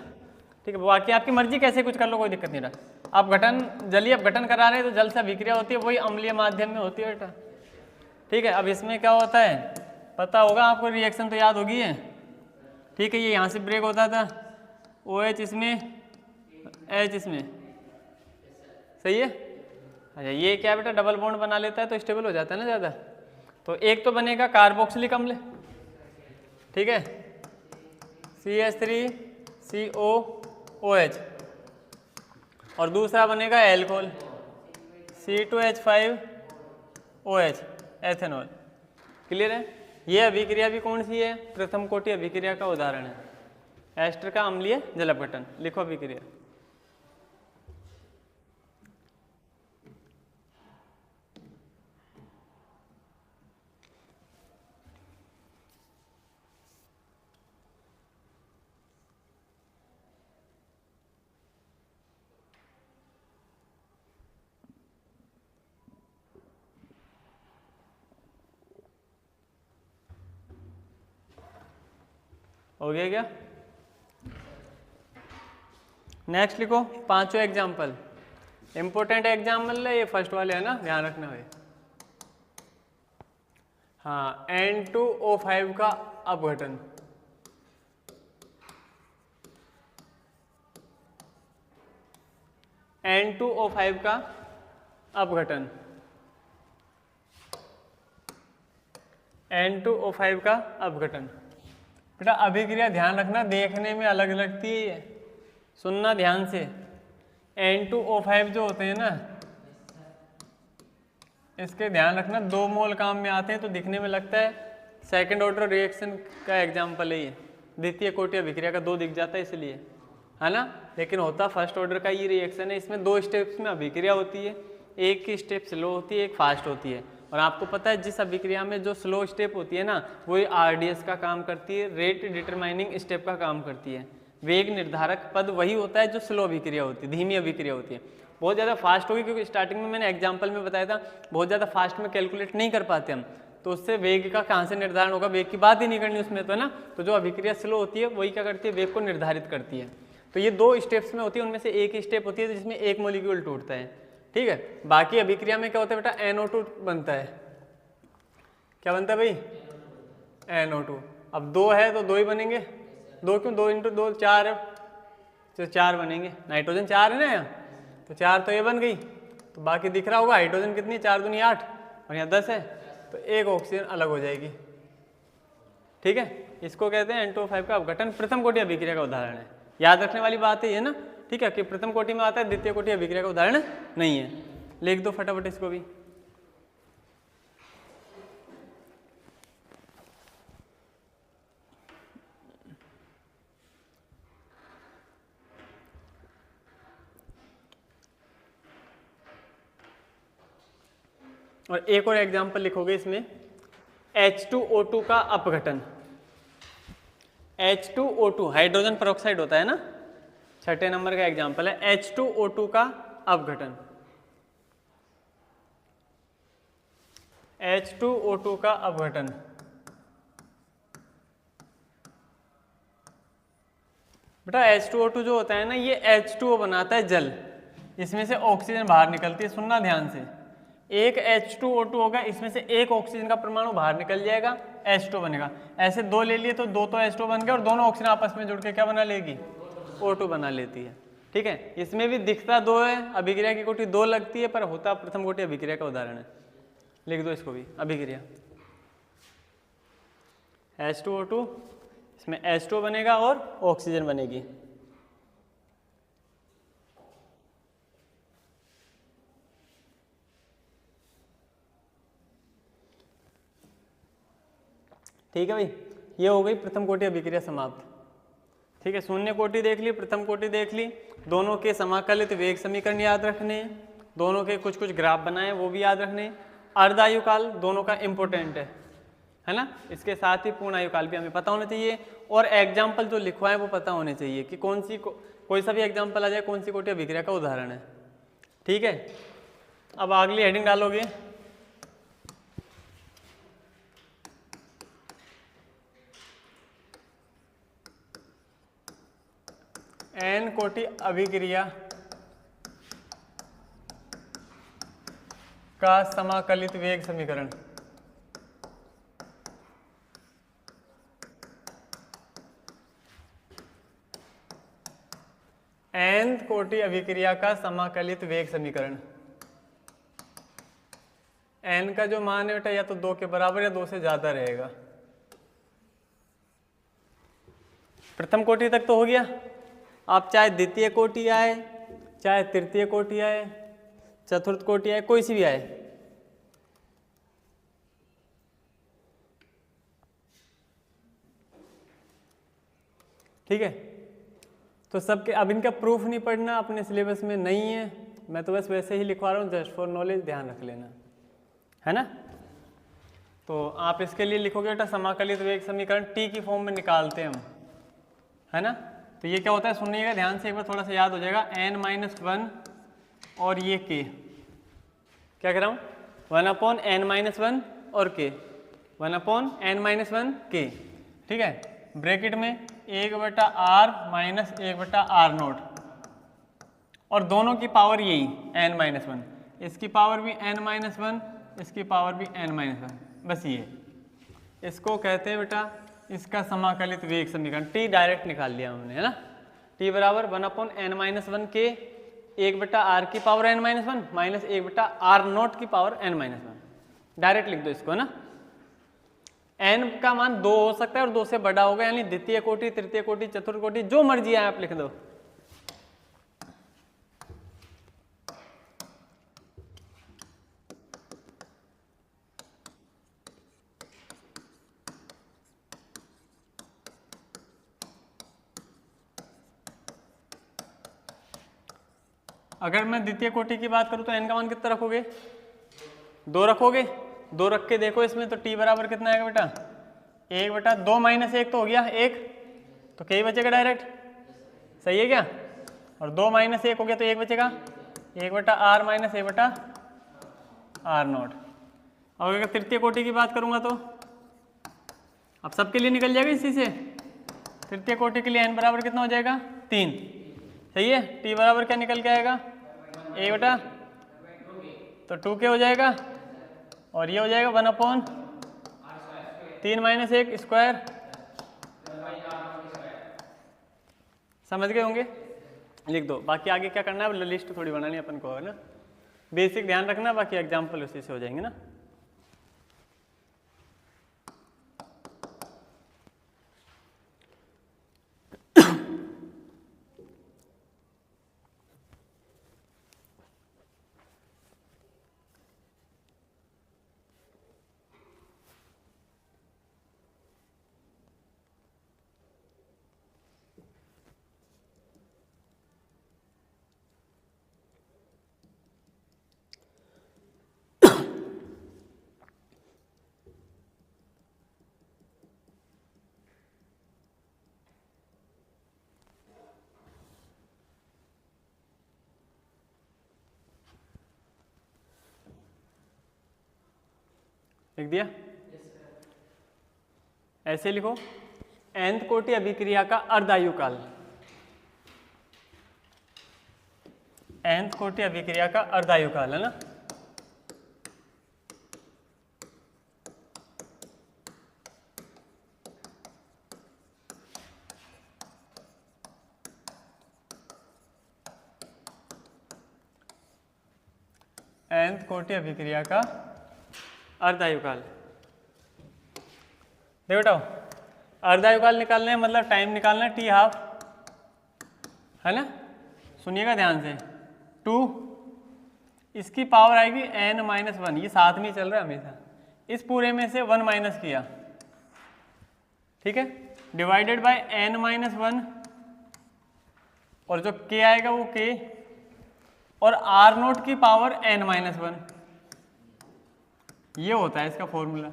ठीक है, बाकी आपकी मर्जी, कैसे कुछ कर लो, कोई दिक्कत नहीं रहा। अपघटन, जलीय अपघटन करा रहे हैं तो जल से अभिक्रिया होती है, वही अम्लीय माध्यम में होती है बेटा। ठीक है, अब इसमें क्या होता है पता होगा आपको, रिएक्शन तो याद होगी है। ठीक है, ये यहाँ से ब्रेक होता था, OH इसमें, H इसमें, सही है। अच्छा ये क्या बेटा डबल बॉन्ड बना लेता है तो स्टेबल हो जाता है ना ज़्यादा। तो एक तो बनेगा कार्बोक्सिलिक अम्ल, ठीक है, CH3COOH, और दूसरा बनेगा एल्कोहल, C2H5OH, एथेनॉल। क्लियर है। ये अभिक्रिया भी कौन सी है, प्रथम कोटि अभिक्रिया का उदाहरण है, एस्टर का अम्लीय जल अपघटन। लिखो अभिक्रिया। हो गया क्या। नेक्स्ट लिखो पांचों एग्जाम्पल, इंपोर्टेंट एग्जाम्पल है ये, फर्स्ट वाले है ना, ध्यान रखना है। हाँ, N2O5 का अपघटन, N2O5 का अपघटन, N2O5 का अपघटन। बेटा अभिक्रिया ध्यान रखना, देखने में अलग लगती है, सुनना ध्यान से। N2O5 जो होते हैं ना, इसके ध्यान रखना 2 मोल काम में आते हैं तो दिखने में लगता है सेकंड ऑर्डर रिएक्शन का एग्जाम्पल है ये, द्वितीय कोटि अभिक्रिया का 2 दिख जाता है इसलिए, है ना। लेकिन होता फर्स्ट ऑर्डर का ये रिएक्शन है। इसमें 2 स्टेप्स में अभिक्रिया होती है, एक की स्टेप स्लो होती है, एक फास्ट होती है। और आपको पता है जिस अभिक्रिया में जो स्लो स्टेप होती है ना, वही RDS का काम करती है, रेट डिटरमाइनिंग स्टेप का काम करती है। वेग निर्धारक पद वही होता है जो स्लो अभिक्रिया होती है, धीमी अभिक्रिया होती है। बहुत ज़्यादा फास्ट होगी, क्योंकि स्टार्टिंग में मैंने एग्जाम्पल में बताया था बहुत ज़्यादा फास्ट में कैलकुलेट नहीं कर पाते हम, तो उससे वेग का कहाँ से निर्धारण होगा, वेग की बात ही नहीं करनी उसमें तो, है ना। तो जो अभिक्रिया स्लो होती है वही क्या करती है, वेग को निर्धारित करती है। तो ये 2 स्टेप्स में होती है, उनमें से एक ही स्टेप होती है जिसमें एक मोलिक्यूल टूटता है, ठीक है। बाकी अभिक्रिया में क्या होता है बेटा, NO2 बनता है। क्या बनता है भाई, NO2। अब 2 है तो 2 ही बनेंगे, 2 क्यों, 2 × 2 4 है, तो 4 बनेंगे। नाइट्रोजन 4 है ना यहाँ, तो 4 तो ये बन गई। तो बाकी दिख रहा होगा हाइड्रोजन कितनी, 4 दूनी 8 और यहाँ 10 है, तो एक ऑक्सीजन अलग हो जाएगी, ठीक है। इसको कहते हैं N2O5 का अपघटन, प्रथम कोटि अभिक्रिया का उदाहरण है। याद रखने वाली बात है ये ना, ठीक है, कि प्रथम कोटि में आता है, द्वितीय कोटि अभिक्रिया का उदाहरण नहीं है। लिख दो फटाफट इसको भी। और एक और एग्जाम्पल लिखोगे इसमें, H2O2 का अपघटन। H2O2 हाइड्रोजन पेरोक्साइड होता है ना, 6ठे नंबर का एग्जाम्पल है, H2O2 का अपघटन। H2O2 का अपघटन, बेटा H2O2 जो होता है ना, ये H2O बनाता है जल, इसमें से ऑक्सीजन बाहर निकलती है। सुनना ध्यान से, एक H2O2 होगा, इसमें से एक ऑक्सीजन का परमाणु बाहर निकल जाएगा, H2 बनेगा। ऐसे 2 ले लिए तो 2 तो H2 बन गए, और दोनों ऑक्सीजन आपस में जुड़ के क्या बना लेगी, O2 बना लेती है, ठीक है। इसमें भी दिखता 2 है, अभिक्रिया की कोटि 2 लगती है, पर होता प्रथम कोटि अभिक्रिया का उदाहरण है। लिख दो इसको भी, अभिक्रिया H2O2, इसमें H2O बनेगा और ऑक्सीजन बनेगी। ठीक है भाई, ये हो गई प्रथम कोटि अभिक्रिया समाप्त, ठीक है। शून्य कोटि देख ली, प्रथम कोटि देख ली, दोनों के समाकलित वेग समीकरण याद रखने, दोनों के कुछ कुछ ग्राफ बनाए वो भी याद रखने। अर्धायुकाल दोनों का इम्पोर्टेंट है ना। इसके साथ ही पूर्ण आयुकाल भी हमें पता होना चाहिए, और एग्जाम्पल जो लिखवाए वो पता होने चाहिए कि कौन सी कोई सा भी एग्जाम्पल आ जाए कौन सी कोटि अभिक्रिया का उदाहरण है, ठीक है। अब अगली हेडिंग डालोगे, N कोटि अभिक्रिया का समाकलित वेग समीकरण। कोटि अभिक्रिया का समाकलित वेग समीकरण। n का जो मान है बेटा या तो 2 के बराबर या 2 से ज्यादा रहेगा। प्रथम कोटि तक तो हो गया। आप चाहे द्वितीय कोटि आए, चाहे तृतीय कोटि आए, चतुर्थ कोटि आए, कोई सी भी आए, ठीक है। तो सबके अब इनका प्रूफ नहीं पढ़ना, अपने सिलेबस में नहीं है, मैं तो बस वैसे ही लिखवा रहा हूँ, जस्ट फॉर नॉलेज, ध्यान रख लेना, है ना। तो आप इसके लिए लिखोगे बेटा समाकलित वेग समीकरण टी की फॉर्म में निकालते हैं हम, है ना। तो ये क्या होता है, सुनिएगा ध्यान से एक बार, थोड़ा सा याद हो जाएगा। n-1 और ये k, क्या कह रहा हूँ, 1/n-1 और k, 1/n-1 k, ठीक है। ब्रैकेट में 1/r माइनस 1/r0, और दोनों की पावर यही n-1, इसकी पावर भी n-1, इसकी पावर भी n-1, बस ये इसको कहते हैं बेटा इसका समाकलित वेग समीकरण। t डायरेक्ट निकाल लिया हमने, है ना। t बराबर 1/n-1 के 1/r की पावर n-1 माइनस 1/r0 की पावर n-1, डायरेक्ट लिख दो इसको, है ना। n का मान 2 हो सकता है और 2 से बड़ा होगा, यानी द्वितीय कोटि, तृतीय कोटि, चतुर्थ कोटि, जो मर्जी है आप लिख दो। अगर मैं द्वितीय कोटि की बात करूं तो n का मान कितना रखोगे, 2 रखोगे। 2 रख के देखो इसमें, तो t बराबर कितना आएगा बेटा, 1/2 माइनस 1 तो हो गया 1, तो k बचेगा डायरेक्ट, सही है क्या। और 2 माइनस 1 हो गया तो 1 बचेगा, 1/r माइनस 1/r0। और अगर तृतीय कोटि की बात करूंगा तो अब सबके लिए निकल जाएगा इसी से। तृतीय कोटि के लिए n बराबर कितना हो जाएगा, 3, सही है। t बराबर क्या निकल के आएगा, 1/, तो 2k हो जाएगा, और ये हो जाएगा 1/3 माइनस 1 स्क्वायर, समझ गए होंगे, लिख दो। बाकी आगे क्या करना है, लिस्ट थोड़ी बनानी है अपन को, है ना। बेसिक ध्यान रखना, बाकी एग्जाम्पल उसी से हो जाएंगे ना। लिख दिया, ऐसे लिखो, nth कोटि अभिक्रिया का अर्धायुकाल, nth कोटि अभिक्रिया का अर्धायुकाल, है ना। nth कोटि अभिक्रिया का अर्धायुकाल, देखो बेटा, अर्धायुकाल निकालना है मतलब टाइम निकालना है, t½ है ना। सुनिएगा ध्यान से, 2 इसकी पावर आएगी n-1, ये साथ में चल रहा है हमेशा, इस पूरे में से 1 माइनस किया, ठीक है, डिवाइडेड बाय n-1, और जो k आएगा वो k, और r0 की पावर n-1, ये होता है इसका फॉर्मूला,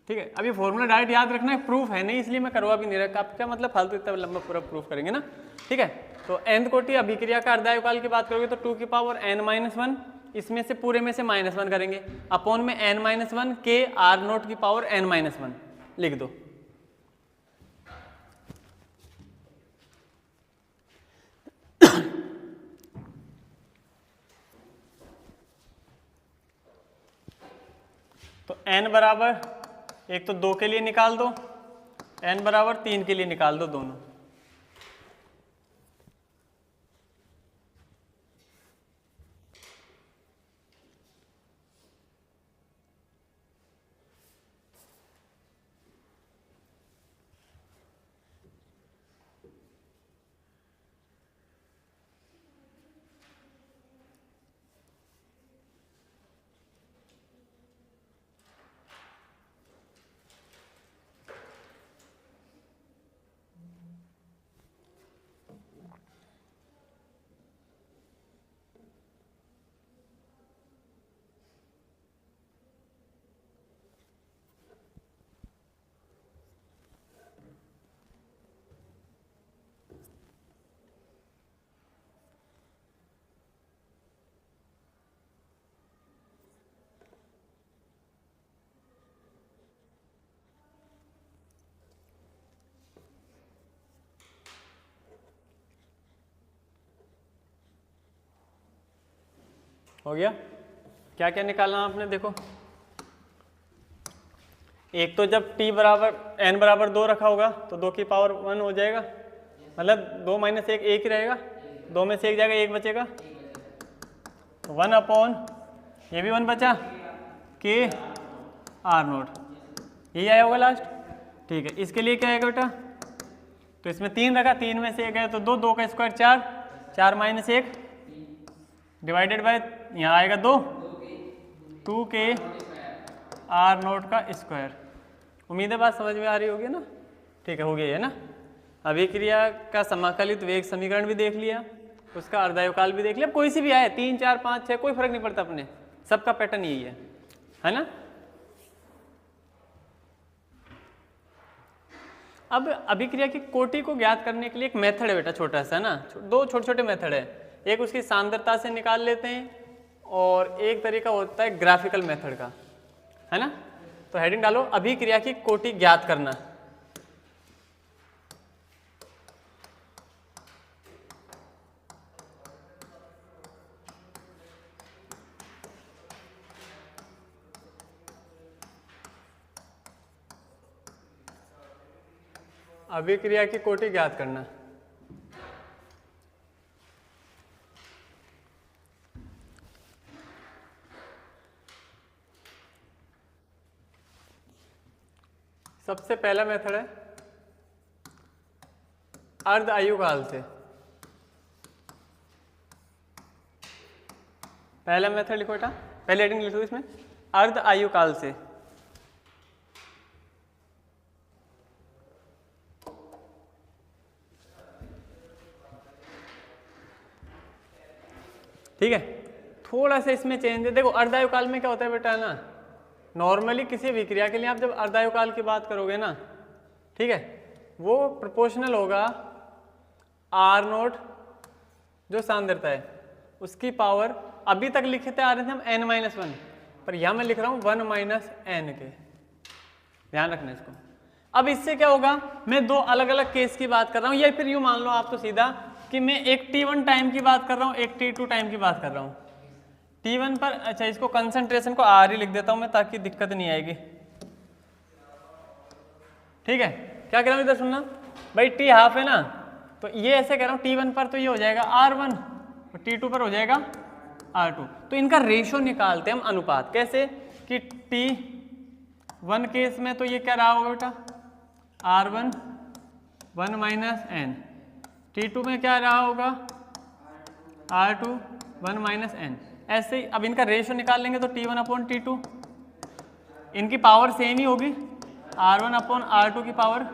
ठीक है। अब ये फॉर्मूला डायरेक्ट याद रखना है, प्रूफ है नहीं, इसलिए मैं करवा भी नहीं रखा। आपका मतलब फालतू इतना लंबा पूरा प्रूफ करेंगे ना, ठीक है। तो nth कोटि अभिक्रिया का अर्धायुकाल की बात करोगे तो 2 की पावर n-1, इसमें से पूरे में से -1 करेंगे, अपॉन में n-1 के r0 की पावर n-1 लिख दो। तो n बराबर, एक तो 2 के लिए निकाल दो, n बराबर 3 के लिए निकाल दो दोनों। हो गया। क्या क्या निकालना आपने, देखो एक तो जब t बराबर n बराबर 2 रखा होगा तो 2 की पावर 1 हो जाएगा, मतलब 2 माइनस 1 1 ही रहेगा, 2 में से 1 जाएगा 1 बचेगा, 1 अपॉन ये भी 1 बचा के आर नोट, यही आया होगा लास्ट। ठीक है, इसके लिए क्या आएगा बेटा, तो इसमें 3 रखा, 3 में से 1 है तो 2, 2 का स्क्वायर 4, 4 माइनस 1 डिवाइडेड बाय यहाँ आएगा 2, 2 के आर नोट का स्क्वायर। उम्मीद है बात समझ में आ रही होगी ना। ठीक है, हो गया है ना। अभिक्रिया का समाकलित वेग समीकरण भी देख लिया, उसका अर्धायुकाल भी देख लिया, कोई सी भी आए 3 4 5 6 कोई फर्क नहीं पड़ता, अपने सबका पैटर्न यही है ना। अब अभिक्रिया की कोटि को ज्ञात करने के लिए एक मेथड है बेटा, छोटा सा ना, दो छोटे छोटे मेथड है, एक उसकी सांद्रता से निकाल लेते हैं और एक तरीका होता है ग्राफिकल मेथड का, है ना। तो हेडिंग डालो अभिक्रिया की कोटि ज्ञात करना। अभिक्रिया की कोटि ज्ञात करना। सबसे पहला मेथड है अर्ध आयुकाल से। पहला मेथड लिखो बेटा, पहले हेडिंग लिखो इसमें अर्ध आयुकाल से। ठीक है, थोड़ा सा इसमें चेंज है, देखो अर्धायुकाल में क्या होता है बेटा ना, नॉर्मली किसी विक्रिया के लिए आप जब अर्धायुकाल की बात करोगे ना, ठीक है, वो प्रोपोर्शनल होगा आर नोट जो सांद्रता है उसकी पावर, अभी तक लिखे आ रहे थे हम n माइनस 1, पर यहां मैं लिख रहा हूं 1 माइनस एन के, ध्यान रखना इसको। अब इससे क्या होगा, मैं दो अलग अलग केस की बात कर रहा हूं, या फिर यूं मान लो आप तो सीधा कि मैं एक t1 टाइम की बात कर रहा हूं, एक t2 टाइम की बात कर रहा हूं। t1 पर, अच्छा इसको कंसंट्रेशन को r ही लिख देता हूं मैं ताकि दिक्कत नहीं आएगी। ठीक है, क्या कह रहा हूं इधर सुनना भाई, t हाफ है ना, तो ये ऐसे कह रहा हूं t1 पर तो ये हो जाएगा r1 और t2 पर हो जाएगा r2। तो इनका रेशियो निकालते हैं हम, अनुपात, कैसे कि t1 केस में तो ये क्या रहा होगा बेटा r1 1 माइनस एन, t2 में क्या रहा होगा r2 1 माइनस एन। ऐसे ही अब इनका रेशियो निकाल लेंगे तो t1 अपॉन t2, इनकी पावर सेम ही होगी, r1 अपॉन r2 की पावर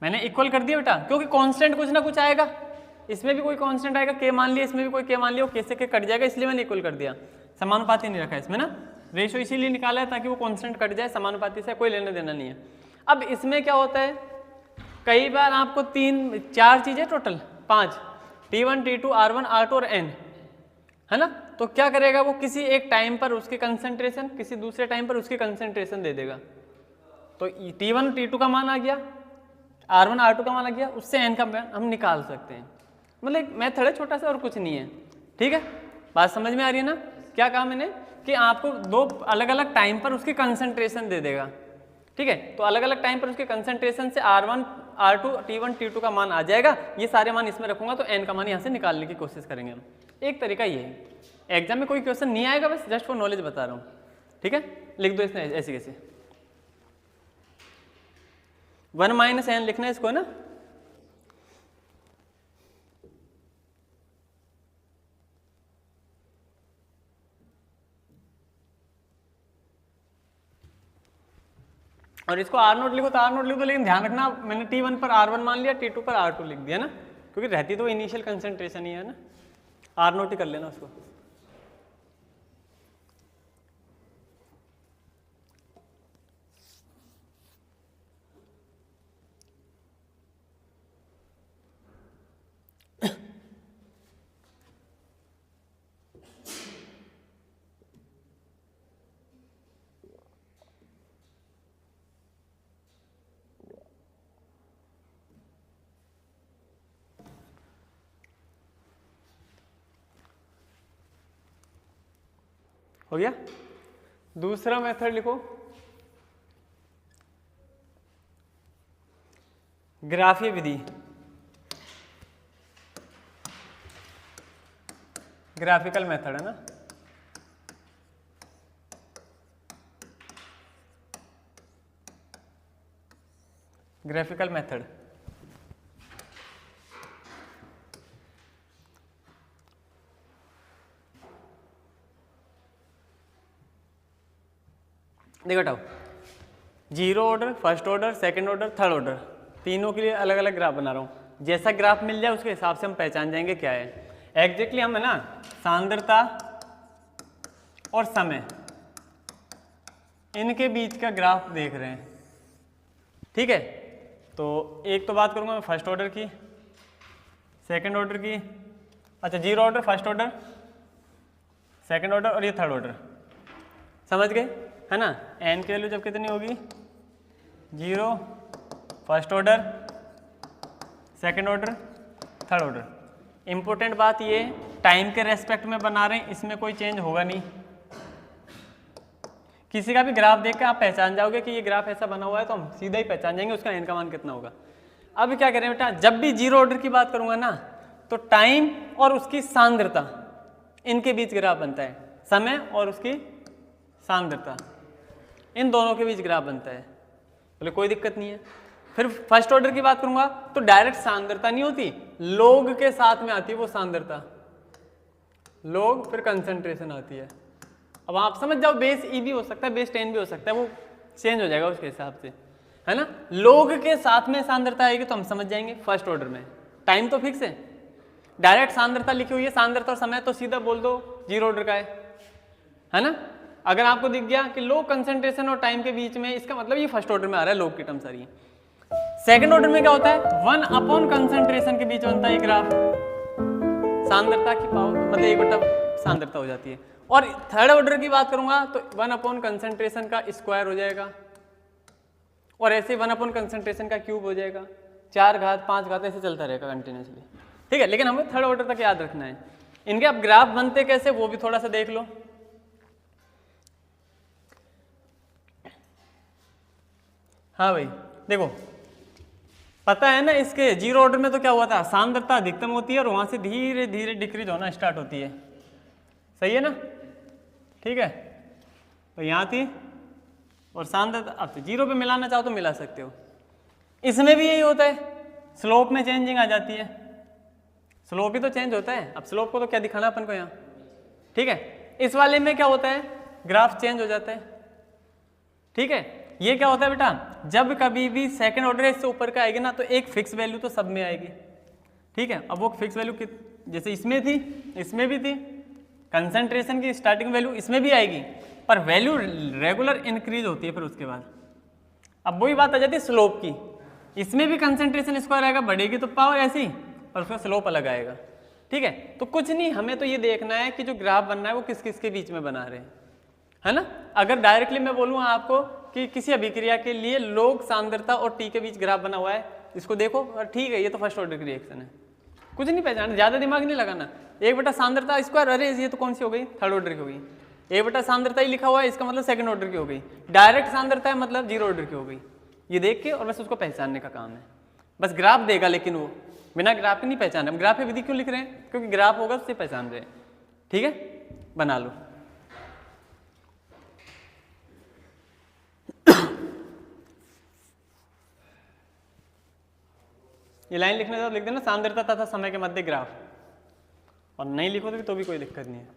मैंने इक्वल कर दिया बेटा, क्योंकि कांस्टेंट कुछ ना कुछ आएगा, इसमें भी कोई कांस्टेंट आएगा, k मान लिया, इसमें भी कोई k मान लिया, वो k से k कट जाएगा, इसलिए मैंने इक्वल कर दिया, समानुपाती नहीं रखा इसमें ना, रेशियो इसीलिए निकाला है ताकि वो कांस्टेंट कट जाए, समानुपाती से कोई लेना देना नहीं है। अब इसमें क्या होता है, कई बार आपको 4 चीजें total 5, t1 t2 r1 r2 और n, है ना। तो क्या करेगा वो, किसी एक टाइम पर उसकी कंसंट्रेशन, किसी दूसरे टाइम पर उसकी कंसंट्रेशन दे देगा। तो t1 t2 का मान आ गया, r1 r2 का मान आ गया, उससे n का मान हम निकाल सकते हैं। मतलब एक मेथड है छोटा सा और कुछ नहीं है। ठीक है, बात समझ में आ रही है ना। क्या कहा मैंने कि आपको दो अलग अलग टाइम पर उसकी कंसंट्रेशन दे देगा। ठीक है, तो अलग अलग टाइम पर उसके कंसंट्रेशन से r1 r2 t1 t2 का मान आ जाएगा, ये सारे मान इसमें रखूंगा तो n का मान यहाँ से निकालने की कोशिश करेंगे हम। एक तरीका ये है, एग्जाम में कोई क्वेश्चन नहीं आएगा, बस जस्ट फॉर नॉलेज बता रहा हूँ। ठीक है, लिख दो इसमें ऐसे कैसे 1 माइनस एन लिखना है इसको ना। और इसको आर नोट लिखो तो आर नोट लिखो, लेकिन ध्यान रखना मैंने t1 पर r1 मान लिया, t2 पर r2 लिख दिया ना, क्योंकि रहती तो इनिशियल कंसंट्रेशन ही है ना, आर नोट ही कर लेना उसको। हो गया। दूसरा मेथड लिखो, ग्राफीय विधि, ग्राफिकल मेथड है ना। ग्राफिकल मेथड, देखो हटाओ, zero order, first order, second order, third order, तीनों के लिए अलग अलग ग्राफ बना रहा हूँ। जैसा ग्राफ मिल जाए उसके हिसाब से हम पहचान जाएंगे क्या है। एग्जैक्टली हम है ना सांद्रता और समय इनके बीच का ग्राफ देख रहे हैं, ठीक है। तो एक तो बात करूंगा मैं फर्स्ट ऑर्डर की, सेकंड ऑर्डर की, अच्छा zero order, first order, second order और ये थर्ड ऑर्डर, समझ गए है ना। एन की वैल्यू जब कितनी होगी, zero, first order, second order, third order. Important बात ये टाइम के रेस्पेक्ट में बना रहे हैं, इसमें कोई चेंज होगा नहीं। किसी का भी ग्राफ देख के आप पहचान जाओगे कि ये ग्राफ ऐसा बना हुआ है, तो हम सीधा ही पहचान जाएंगे उसका एन का मान कितना होगा। अब क्या करें बेटा, जब भी जीरो ऑर्डर की बात करूंगा ना, तो टाइम और उसकी सांद्रता इनके बीच ग्राफ बनता है, समय और उसकी सांद्रता इन दोनों के बीच ग्राफ बनता है, बोले कोई दिक्कत नहीं है। फिर फर्स्ट ऑर्डर की बात करूंगा तो डायरेक्ट सांद्रता नहीं होती, लोग के साथ में आती है वो सांद्रता, लोग फिर कंसंट्रेशन आती है। अब आप समझ जाओ, बेस ई भी हो सकता है, बेस 10 भी हो सकता है, वो चेंज हो जाएगा उसके हिसाब से, है ना। लोग के साथ में सांद्रता आएगी तो हम समझ जाएंगे फर्स्ट ऑर्डर में। टाइम तो फिक्स है, डायरेक्ट सांद्रता लिखी हुई है, सांद्रता और समय तो सीधा बोल दो जीरो ऑर्डर का है ना। अगर आपको दिख गया कि लो कंसंट्रेशन और टाइम के बीच में, इसका मतलब ये फर्स्ट ऑर्डर में आ रहा है, लोग की टर्म सारी है। सेकंड ऑर्डर में क्या होता है, वन अपॉन कंसंट्रेशन के बीच बनता है ये ग्राफ, सांद्रता की पावर मतलब एक बटा सांद्रता हो जाती है। और थर्ड ऑर्डर की बात करूंगा तो वन अपॉन कंसंट्रेशन का स्क्वायर हो जाएगा, और ऐसे वन अपॉन कंसंट्रेशन का क्यूब हो जाएगा, 4 घात 5 घात ऐसे चलता रहेगा कंटिन्यूसली, ठीक है। लेकिन हमें थर्ड ऑर्डर तक याद रखना है। इनके अब ग्राफ बनते कैसे वो भी थोड़ा सा देख लो। हाँ भाई देखो, पता है ना इसके जीरो ऑर्डर में तो क्या हुआ था, सांद्रता अधिकतम होती है और वहां से धीरे धीरे डिक्रीज होना स्टार्ट होती है, सही है ना, ठीक है। तो यहाँ थी और सांद्रता, अब तो जीरो पे मिलाना चाहो तो मिला सकते हो। इसमें भी यही होता है, स्लोप में चेंजिंग आ जाती है, स्लोप ही तो चेंज होता है। अब स्लोप को तो क्या दिखाना अपन को यहाँ, ठीक है। इस वाले में क्या होता है, ग्राफ चेंज हो जाता है, ठीक है। ये क्या होता है बेटा, जब कभी भी सेकंड ऑर्डर इससे ऊपर का आएगी ना तो एक फिक्स वैल्यू तो सब में आएगी, ठीक है। अब वो फिक्स वैल्यू जैसे इसमें थी, इसमें भी थी, कंसंट्रेशन की स्टार्टिंग वैल्यू इसमें भी आएगी, पर वैल्यू रेगुलर इंक्रीज होती है फिर उसके बाद। अब वही बात आ जाती है स्लोप की, इसमें भी कंसंट्रेशन स्क्वायर आएगा, बढ़ेगी तो पावर ऐसी, और उसका स्लोप अलग आएगा, ठीक है। तो कुछ नहीं, हमें तो ये देखना है कि जो ग्राफ बनना है वो किस किस के बीच में बना रहे हैं, है ना। अगर डायरेक्टली मैं बोलूँ आपको कि किसी अभिक्रिया के लिए लोग सांद्रता और टी के बीच ग्राफ बना हुआ है, इसको देखो और ठीक है ये तो फर्स्ट ऑर्डर की रिएक्शन है, कुछ नहीं पहचाना, ज्यादा दिमाग नहीं लगाना। एक बटा सांद्रता स्क्वायर, अरे ये तो कौन सी हो गई, थर्ड ऑर्डर की हो गई। एक बटा सांद्रता ही लिखा हुआ है, इसका मतलब सेकंड ऑर्डर की हो गई। डायरेक्ट सांद्रता है मतलब जीरो ऑर्डर की हो गई। ये देख के और बस उसको पहचानने का काम है, बस ग्राफ देगा, लेकिन वो बिना ग्राफ के नहीं पहचान। हम ग्राफ विधि क्यों लिख रहे हैं, क्योंकि ग्राफ होगा उससे पहचान रहे हैं, ठीक है। बना लो। ये लाइन लिखने का लिख देना, सांद्रता तथा समय के मध्य ग्राफ, और नहीं लिखो तो भी कोई दिक्कत नहीं है।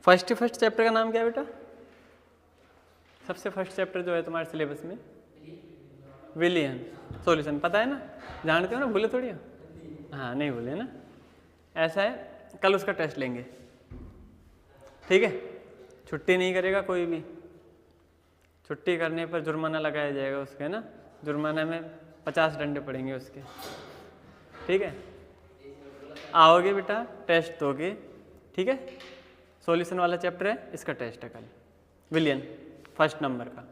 फर्स्ट चैप्टर का नाम क्या है बेटा? सबसे फर्स्ट चैप्टर जो है तुम्हारे सिलेबस में विलियन सॉल्यूशन, पता है ना, जानते हो ना, भूले थोड़ी हो? हाँ नहीं भूले ना। ऐसा है, कल उसका टेस्ट लेंगे, ठीक है? छुट्टी नहीं करेगा कोई भी, छुट्टी करने पर जुर्माना लगाया जाएगा उसके ना, जुर्माना में 50 डंडे पड़ेंगे उसके, ठीक है? आओगे बेटा, टेस्ट दोगे, ठीक है? सॉल्यूशन वाला चैप्टर है, इसका टेस्ट है कल, विलियन फर्स्ट नंबर का,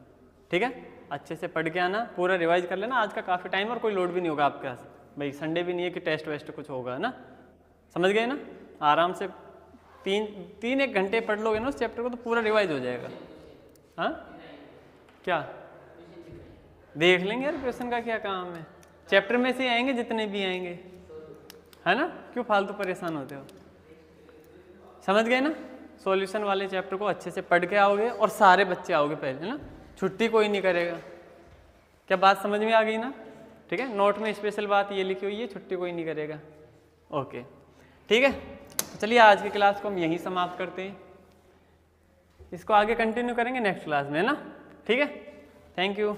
ठीक है? अच्छे से पढ़ के आना, पूरा रिवाइज कर लेना, आज का काफ़ी टाइम और कोई लोड भी नहीं होगा आपके पास भाई, संडे भी नहीं है कि टेस्ट वेस्ट कुछ होगा ना, समझ गए ना? आराम से 3-1 घंटे पढ़ लोगे ना उस चैप्टर को तो पूरा रिवाइज हो जाएगा। हाँ क्या देख लेंगे यार, क्वेश्चन का क्या काम है, चैप्टर में से आएंगे जितने भी आएंगे, है ना? क्यों फालतू परेशान होते हो? समझ गए ना? सॉल्यूशन वाले चैप्टर को अच्छे से पढ़ के आओगे और सारे बच्चे आओगे पहले ना, छुट्टी कोई नहीं करेगा। क्या बात समझ में आ गई ना? ठीक है, नोट में स्पेशल बात ये लिखी हुई है, छुट्टी कोई नहीं करेगा। ओके ठीक है, तो चलिए आज की क्लास को हम यहीं समाप्त करते हैं, इसको आगे कंटिन्यू करेंगे नेक्स्ट क्लास में, है ना? ठीक है, थैंक यू।